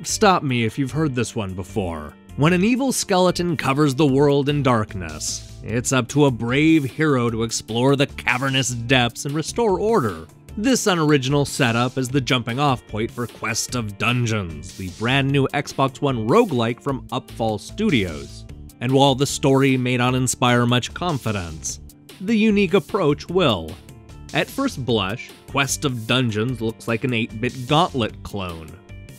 Stop me if you've heard this one before. When an evil skeleton covers the world in darkness, it's up to a brave hero to explore the cavernous depths and restore order. This unoriginal setup is the jumping-off point for Quest of Dungeons, the brand new Xbox One roguelike from Upfall Studios. And while the story may not inspire much confidence, the unique approach will. At first blush, Quest of Dungeons looks like an 8-bit Gauntlet clone.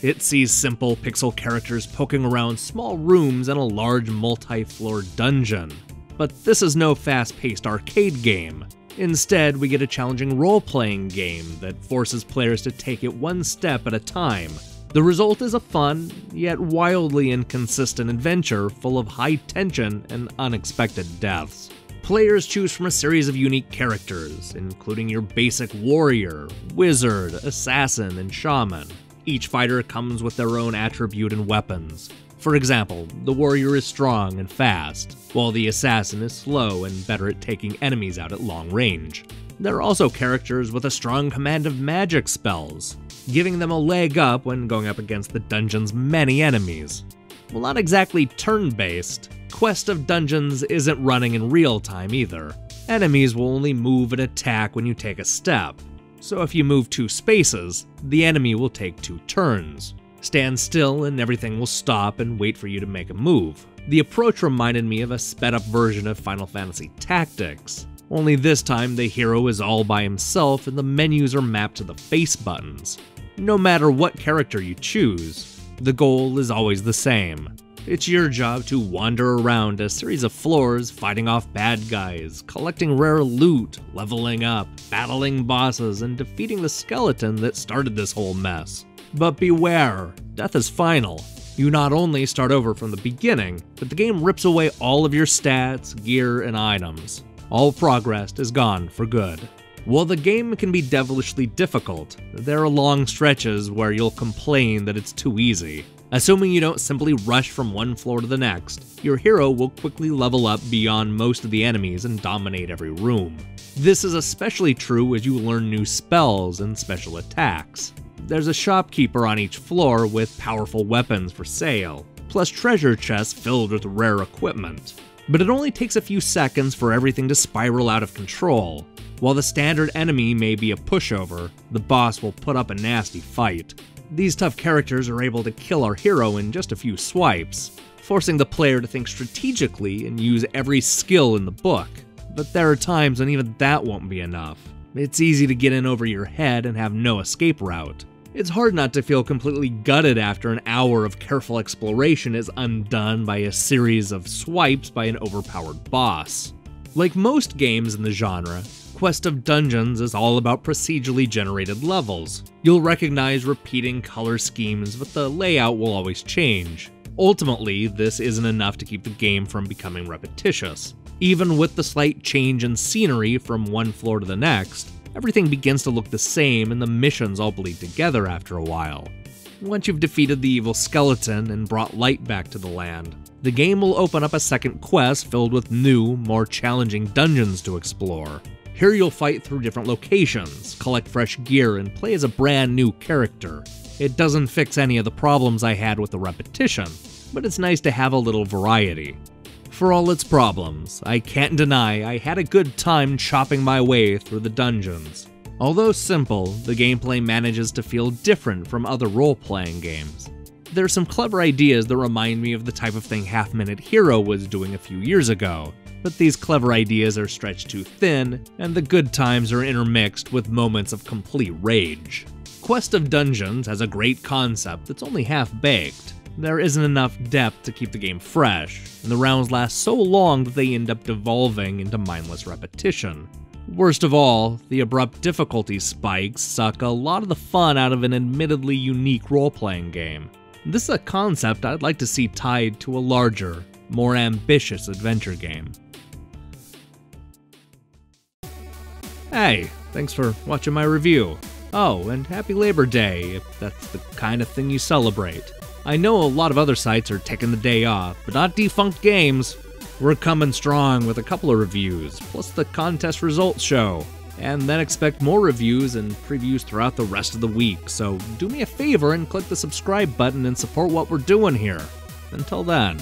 It sees simple pixel characters poking around small rooms in a large multi-floor dungeon. But this is no fast-paced arcade game. Instead, we get a challenging role-playing game that forces players to take it one step at a time. The result is a fun, yet wildly inconsistent adventure full of high tension and unexpected deaths. Players choose from a series of unique characters, including your basic warrior, wizard, assassin, and shaman. Each fighter comes with their own attribute and weapons. For example, the warrior is strong and fast, while the assassin is slow and better at taking enemies out at long range. There are also characters with a strong command of magic spells, giving them a leg up when going up against the dungeon's many enemies. While not exactly turn-based, Quest of Dungeons isn't running in real time either. Enemies will only move and attack when you take a step. So if you move 2 spaces, the enemy will take 2 turns. Stand still and everything will stop and wait for you to make a move. The approach reminded me of a sped-up version of Final Fantasy Tactics, only this time the hero is all by himself and the menus are mapped to the face buttons. No matter what character you choose, the goal is always the same. It's your job to wander around a series of floors, fighting off bad guys, collecting rare loot, leveling up, battling bosses, and defeating the skeleton that started this whole mess. But beware, death is final. You not only start over from the beginning, but the game rips away all of your stats, gear, and items. All progress is gone for good. While the game can be devilishly difficult, there are long stretches where you'll complain that it's too easy. Assuming you don't simply rush from one floor to the next, your hero will quickly level up beyond most of the enemies and dominate every room. This is especially true as you learn new spells and special attacks. There's a shopkeeper on each floor with powerful weapons for sale, plus treasure chests filled with rare equipment. But it only takes a few seconds for everything to spiral out of control. While the standard enemy may be a pushover, the boss will put up a nasty fight. These tough characters are able to kill our hero in just a few swipes, forcing the player to think strategically and use every skill in the book. But there are times when even that won't be enough. It's easy to get in over your head and have no escape route. It's hard not to feel completely gutted after an hour of careful exploration is undone by a series of swipes by an overpowered boss. Like most games in the genre, Quest of Dungeons is all about procedurally generated levels. You'll recognize repeating color schemes, but the layout will always change. Ultimately, this isn't enough to keep the game from becoming repetitious. Even with the slight change in scenery from one floor to the next, everything begins to look the same and the missions all bleed together after a while. Once you've defeated the evil skeleton and brought light back to the land, the game will open up a second quest filled with new, more challenging dungeons to explore. Here you'll fight through different locations, collect fresh gear, and play as a brand new character. It doesn't fix any of the problems I had with the repetition, but it's nice to have a little variety. For all its problems, I can't deny I had a good time chopping my way through the dungeons. Although simple, the gameplay manages to feel different from other role-playing games. There's some clever ideas that remind me of the type of thing Half Minute Hero was doing a few years ago, but these clever ideas are stretched too thin, and the good times are intermixed with moments of complete rage. Quest of Dungeons has a great concept that's only half-baked. There isn't enough depth to keep the game fresh, and the rounds last so long that they end up devolving into mindless repetition. Worst of all, the abrupt difficulty spikes suck a lot of the fun out of an admittedly unique role-playing game. This is a concept I'd like to see tied to a larger, more ambitious adventure game. Hey, thanks for watching my review. Oh, and happy Labor Day, if that's the kind of thing you celebrate. I know a lot of other sites are taking the day off, but not Defunct Games. We're coming strong with a couple of reviews, plus the contest results show. and then expect more reviews and previews throughout the rest of the week, so do me a favor and click the subscribe button and support what we're doing here. Until then.